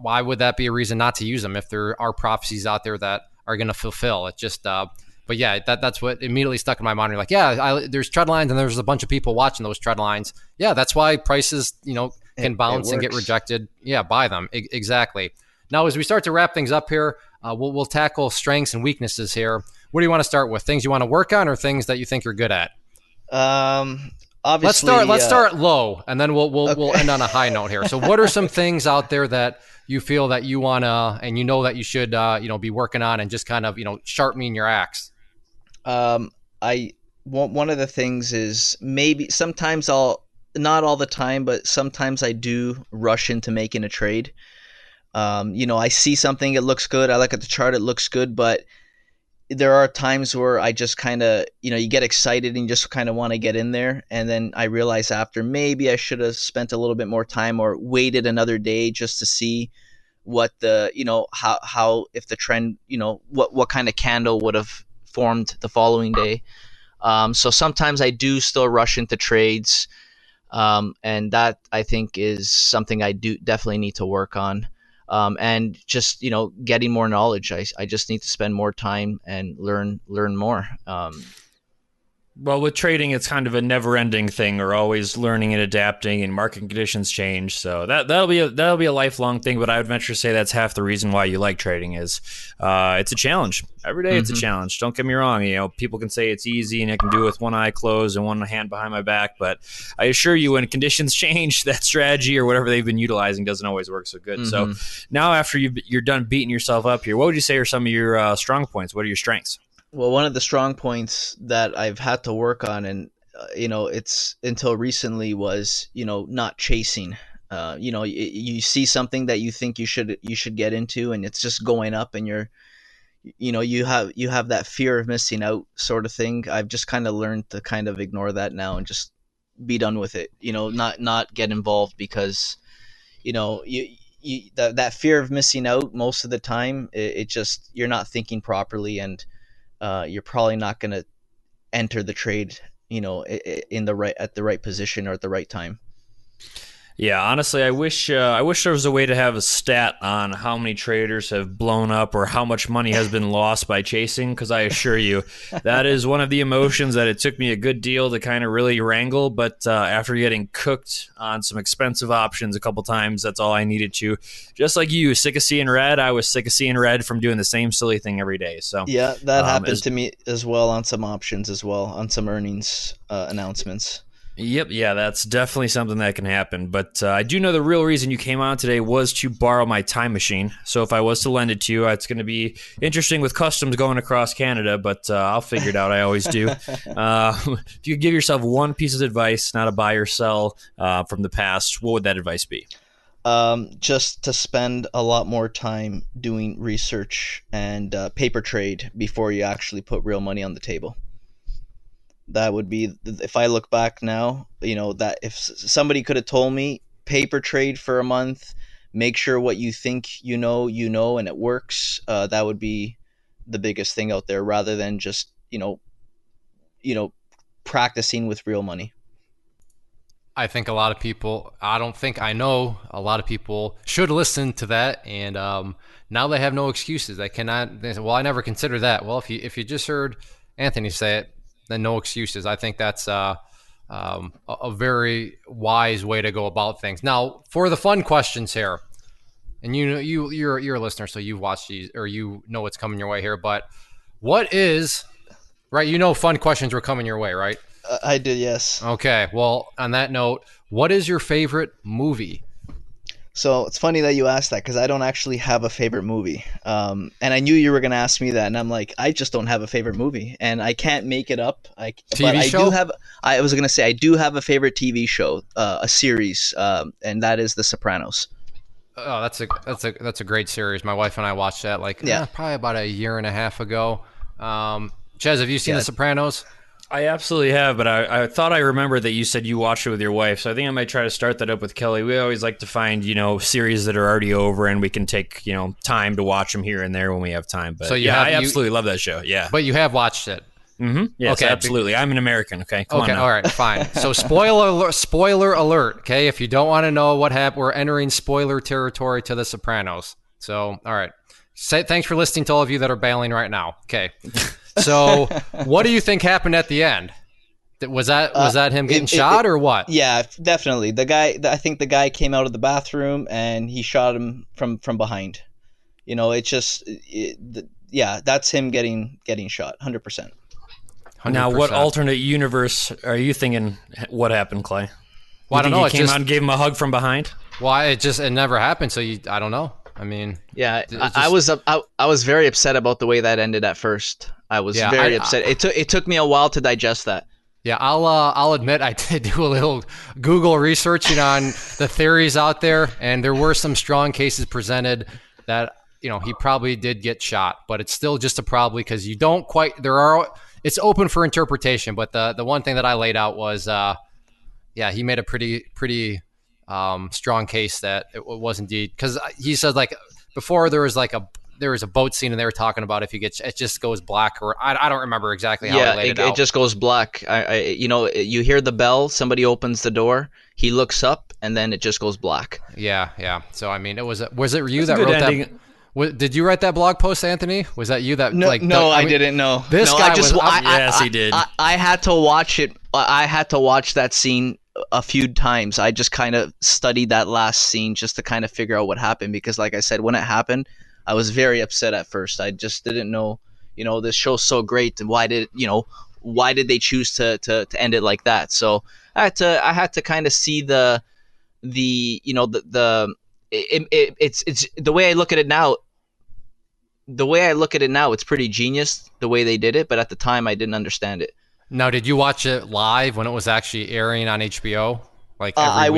why would that be a reason not to use them if there are prophecies out there that are going to fulfill? It just, but yeah, that's what immediately stuck in my mind. You're like, yeah, there's trend lines, and there's a bunch of people watching those trend lines. Yeah, that's why prices, can bounce and get rejected. Yeah, buy them. Exactly. Now, as we start to wrap things up here, we'll tackle strengths and weaknesses here. What do you want to start with? Things you want to work on, or things that you think you're good at? Obviously, Let's start low, and then we'll end on a high note here. So, what are some things out there that you feel that you wanna, and you know that you should, be working on, and just kind of, sharpening your axe? One of the things is maybe sometimes not all the time, but sometimes I do rush into making a trade. I see something, it looks good. I look at the chart, it looks good, but there are times where I just kind of, you get excited and you just kind of want to get in there. And then I realize after, maybe I should have spent a little bit more time or waited another day just to see what the, how, if the trend, what kind of candle would have formed the following day. So sometimes I do still rush into trades. And that I think is something I do definitely need to work on. And just, getting more knowledge. I just need to spend more time and learn more. Well, with trading, it's kind of a never-ending thing. We're always learning and adapting, and market conditions change. So that'll be a lifelong thing. But I would venture to say that's half the reason why you like trading is it's a challenge. Every day it's a challenge. Don't get me wrong. People can say it's easy and I can do it with one eye closed and one hand behind my back. But I assure you, when conditions change, that strategy or whatever they've been utilizing doesn't always work so good. So now, after you're done beating yourself up here, what would you say are some of your strong points? What are your strengths? Well, one of the strong points that I've had to work on, and it's until recently, was not chasing. You see something that you think you should get into, and it's just going up, and you have that fear of missing out sort of thing. I've just kind of learned to kind of ignore that now and just be done with it. Not get involved, because that fear of missing out most of the time, it just, you're not thinking properly, and you're probably not going to enter the trade, at the right position or at the right time. Yeah, honestly, I wish there was a way to have a stat on how many traders have blown up or how much money has been lost by chasing, because I assure you, that is one of the emotions that it took me a good deal to kind of really wrangle. But after getting cooked on some expensive options a couple times, that's all I needed to. Just like you, sick of seeing red, I was sick of seeing red from doing the same silly thing every day. So yeah, that happened to me as well on some options as well, on some earnings announcements. Yep, yeah, that's definitely something that can happen. But I do know the real reason you came on today was to borrow my time machine. So if I was to lend it to you, it's going to be interesting with customs going across Canada, but I'll figure it out. I always do. If you could give yourself one piece of advice, not a buy or sell from the past, what would that advice be? Just to spend a lot more time doing research and paper trade before you actually put real money on the table. That would be, if I look back now, that if somebody could have told me paper trade for a month, make sure what you think and it works, that would be the biggest thing out there, rather than just practicing with real money. I think a lot of people, I know a lot of people should listen to that, and now they have no excuses. They say, well, I never considered that. Well, if you just heard Anthony say it, then no excuses. I think that's a very wise way to go about things. Now, for the fun questions here, and you're a listener, so you've watched these, or what's coming your way here. But what is, right? Fun questions were coming your way, right? I did, yes. Okay. Well, on that note, what is your favorite movie? So it's funny that you asked that, because I don't actually have a favorite movie. And I knew you were going to ask me that. And I'm like, I just don't have a favorite movie. And I can't make it up. TV show? I was going to say, I do have a favorite TV show, a series, and that is The Sopranos. Oh, that's a great series. My wife and I watched that probably about a year and a half ago. Chez, have you seen The Sopranos? I absolutely have, but I thought I remembered that you said you watched it with your wife, so I think I might try to start that up with Kelly. We always like to find, series that are already over, and we can take, time to watch them here and there when we have time. But so I absolutely love that show, yeah. But you have watched it? Mm-hmm. Yes, okay, absolutely. I'm an American, okay? Come on now. All right, fine. So spoiler alert, okay? If you don't want to know what happened, we're entering spoiler territory to The Sopranos. So, all right. Thanks for listening to all of you that are bailing right now. Okay. So, what do you think happened at the end? Was that him getting shot or what? Yeah, definitely. I think the guy came out of the bathroom and he shot him from behind. Yeah, that's him getting shot, 100%. Now, what alternate universe are you thinking? What happened, Clay? Well, I don't know. He came out and gave him a hug from behind. Well, it never happened. So I don't know. I mean, yeah, I was very upset about the way that ended at first. I was very upset. It took me a while to digest that. Yeah, I'll admit I did do a little Google researching on the theories out there, and there were some strong cases presented that he probably did get shot, but it's still just a probably because you don't quite. It's open for interpretation, but the one thing that I laid out was, he made a pretty strong case that it was indeed, because he said like before there was a boat scene and they were talking about if it just goes black, or I don't remember exactly how he laid it out. It just goes black. You hear the bell, somebody opens the door, he looks up, and then it just goes black. Yeah. So I mean, was it you that wrote that? Did you write that blog post, Anthony? Was that you that I didn't know. This guy yes, he did. I had to watch it. I had to watch that scene a few times. I just kind of studied that last scene just to kind of figure out what happened, because like I said, when it happened, I was very upset at first. I just didn't know, this show's so great, and why did they choose to end it like that? So I had to kind of see it's the way I look at it now. The way I look at it now, it's pretty genius the way they did it, but at the time I didn't understand it. Now, did you watch it live when it was actually airing on HBO? Like I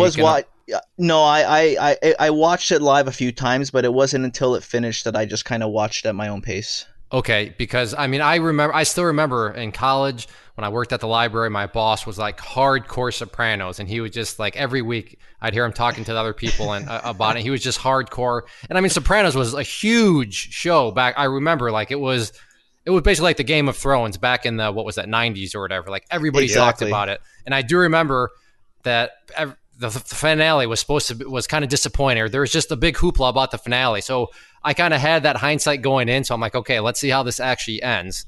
watched it live a few times, but it wasn't until it finished that I just kind of watched at my own pace. Okay, because I mean, I still remember in college when I worked at the library, my boss was like hardcore Sopranos, and he would just like every week I'd hear him talking to the other people and about it. He was just hardcore, and I mean, Sopranos was a huge show back. I remember like it was basically like the Game of Thrones back in the 90s or whatever. Like everybody talked about it, and I do remember that the finale was kind of disappointing. There was just a big hoopla about the finale, so I kind of had that hindsight going in. So I'm like, okay, let's see how this actually ends.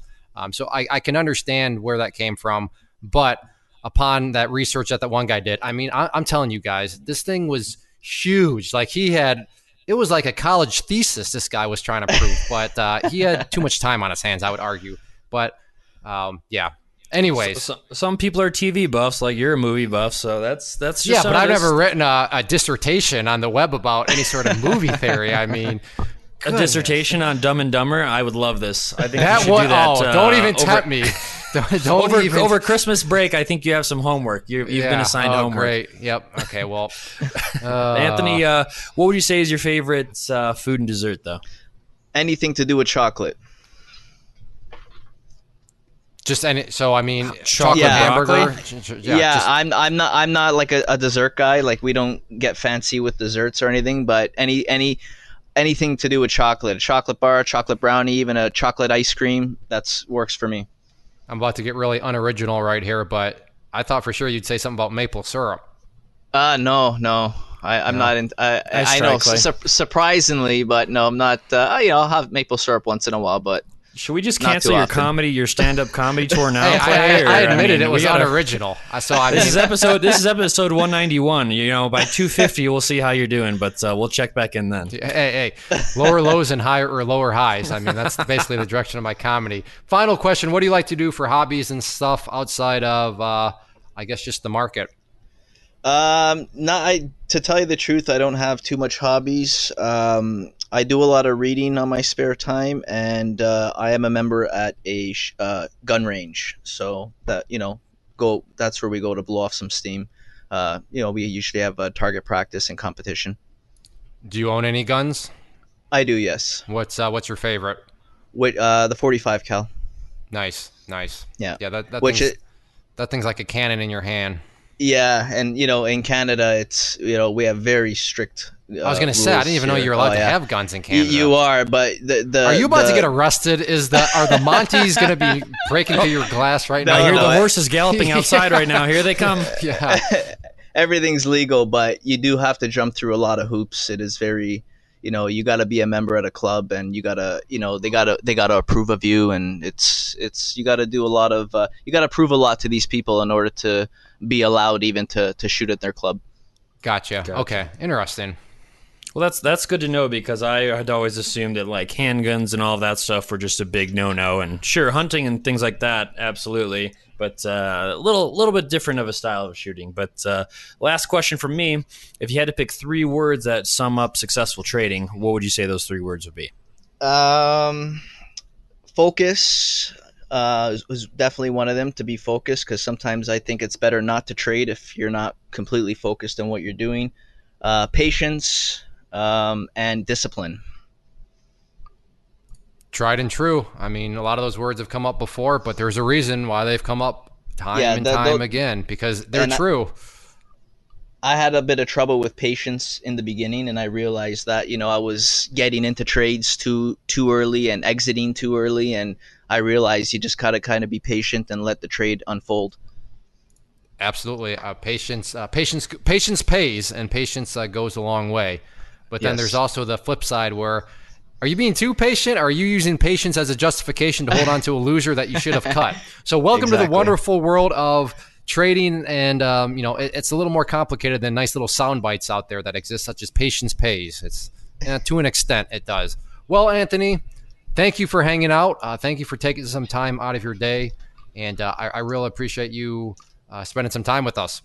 So I can understand where that came from, but upon that research that one guy did, I mean, I'm telling you guys, this thing was huge. Like it was like a college thesis this guy was trying to prove, but he had too much time on his hands, I would argue. But yeah. Anyways, some people are TV buffs, like you're a movie buff, so that's just but I've never written a dissertation on the web about any sort of movie theory. I mean, a dissertation on Dumb and Dumber. I would love this. I think you should do that. Don't even tempt me. Over Christmas break, I think you have some homework. You've been assigned homework. Great. Yep. Okay. Well, Anthony, what would you say is your favorite food and dessert, though? Anything to do with chocolate. Just any. So I mean, chocolate hamburger. I'm not like a dessert guy. Like we don't get fancy with desserts or anything. But anything to do with chocolate, a chocolate bar, a chocolate brownie, even a chocolate ice cream, that works for me. I'm about to get really unoriginal right here, but I thought for sure you'd say something about maple syrup. No. I'm not in. I know, surprisingly, but no, I'm not. I'll have maple syrup once in a while, but. Should we just cancel your stand-up comedy tour now? I admitted it was unoriginal. This is episode 191. By 250, we'll see how you're doing, but we'll check back in then. Hey, lower lows and higher or lower highs. I mean, that's basically the direction of my comedy. Final question: what do you like to do for hobbies and stuff outside of, I guess, just the market? To tell you the truth, I don't have too much hobbies. I do a lot of reading on my spare time, and I am a member at a gun range. So that that's where we go to blow off some steam. We usually have a target practice and competition. Do you own any guns? I do, yes. What's your favorite? The 45 cal. Nice. Yeah. That thing's like a cannon in your hand. Yeah, and in Canada, it's we have very strict. I was going to say, I didn't even know you were allowed to have guns in Canada. You are, but are you about to get arrested? Are the Monties going to be breaking through your glass right now? I hear the horses galloping outside right now. Here they come. Yeah, everything's legal, but you do have to jump through a lot of hoops. It is very, you got to be a member at a club, and you gotta, they gotta approve of you, and it's you got to do a lot of, you got to prove a lot to these people in order to be allowed even to shoot at their club. Gotcha. Okay, interesting. Well, that's good to know, because I had always assumed that like handguns and all of that stuff were just a big no-no. And sure, hunting and things like that, absolutely, but a little bit different of a style of shooting. But last question from me: if you had to pick 3 words that sum up successful trading, what would you say those 3 words would be? Focus was definitely one of them. To be focused, because sometimes I think it's better not to trade if you're not completely focused on what you're doing. Patience. And discipline. Tried and true. I mean, a lot of those words have come up before, but there's a reason why they've come up time again, because they're true. I had a bit of trouble with patience in the beginning, and I realized that, I was getting into trades too early and exiting too early, and I realized you just gotta kind of be patient and let the trade unfold. Absolutely. Patience pays, and patience goes a long way. But then there's also the flip side where, are you being too patient? Or are you using patience as a justification to hold on to a loser that you should have cut? So welcome to the wonderful world of trading. And, it's a little more complicated than nice little sound bites out there that exist, such as patience pays. It's to an extent it does. Well, Anthony, thank you for hanging out. Thank you for taking some time out of your day. And I really appreciate you spending some time with us.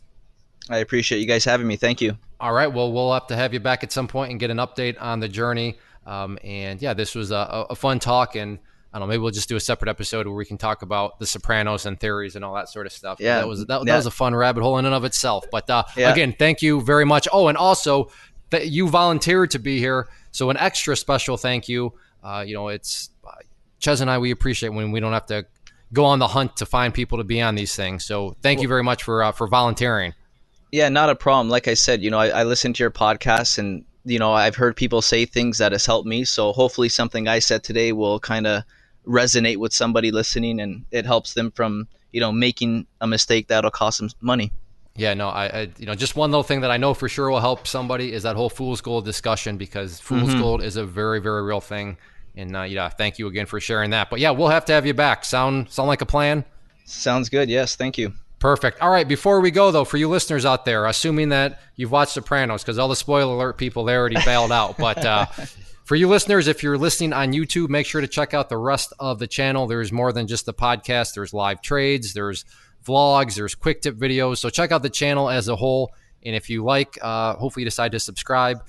I appreciate you guys having me. Thank you. All right. Well, we'll have to have you back at some point and get an update on the journey. This was a fun talk, and I don't know, maybe we'll just do a separate episode where we can talk about The Sopranos and theories and all that sort of stuff. Yeah, that was a fun rabbit hole in and of itself. But again, thank you very much. Oh, and also that you volunteered to be here, so an extra special thank you. It's Ches and I, we appreciate when we don't have to go on the hunt to find people to be on these things. So thank you very much for volunteering. Yeah, not a problem. Like I said, I listen to your podcast, and, I've heard people say things that has helped me. So hopefully something I said today will kind of resonate with somebody listening, and it helps them from, making a mistake that'll cost them money. Yeah, no, I just one little thing that I know for sure will help somebody is that whole fool's gold discussion, because fool's gold is a very, very real thing. And thank you again for sharing that. But yeah, we'll have to have you back. Sound like a plan? Sounds good. Yes, thank you. Perfect. All right, before we go, though, for you listeners out there, assuming that you've watched Sopranos, because all the spoiler alert people, they already bailed out. But for you listeners, if you're listening on YouTube, make sure to check out the rest of the channel. There's more than just the podcast. There's live trades, there's vlogs, there's quick tip videos. So check out the channel as a whole. And if you like, hopefully you decide to subscribe.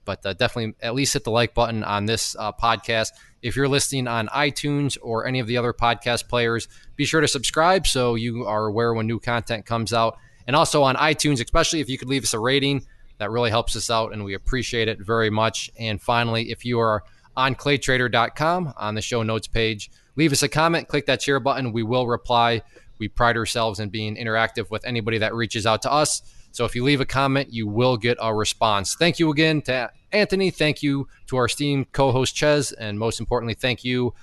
But definitely at least hit the like button on this podcast. If you're listening on iTunes or any of the other podcast players, be sure to subscribe so you are aware when new content comes out. And also on iTunes, especially if you could leave us a rating, that really helps us out, and we appreciate it very much. And finally, if you are on claytrader.com on the show notes page, leave us a comment, click that share button. We will reply. We pride ourselves in being interactive with anybody that reaches out to us. So if you leave a comment, you will get a response. Thank you again to Anthony. Thank you to our esteemed co-host Ches. And most importantly, thank you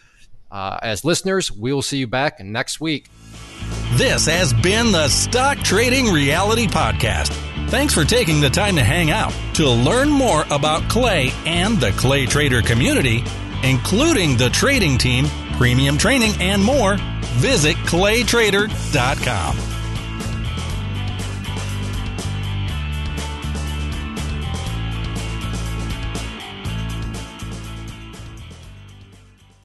as listeners. We will see you back next week. This has been the Stock Trading Reality Podcast. Thanks for taking the time to hang out. To learn more about Clay and the Clay Trader community, including the trading team, premium training, and more, visit claytrader.com.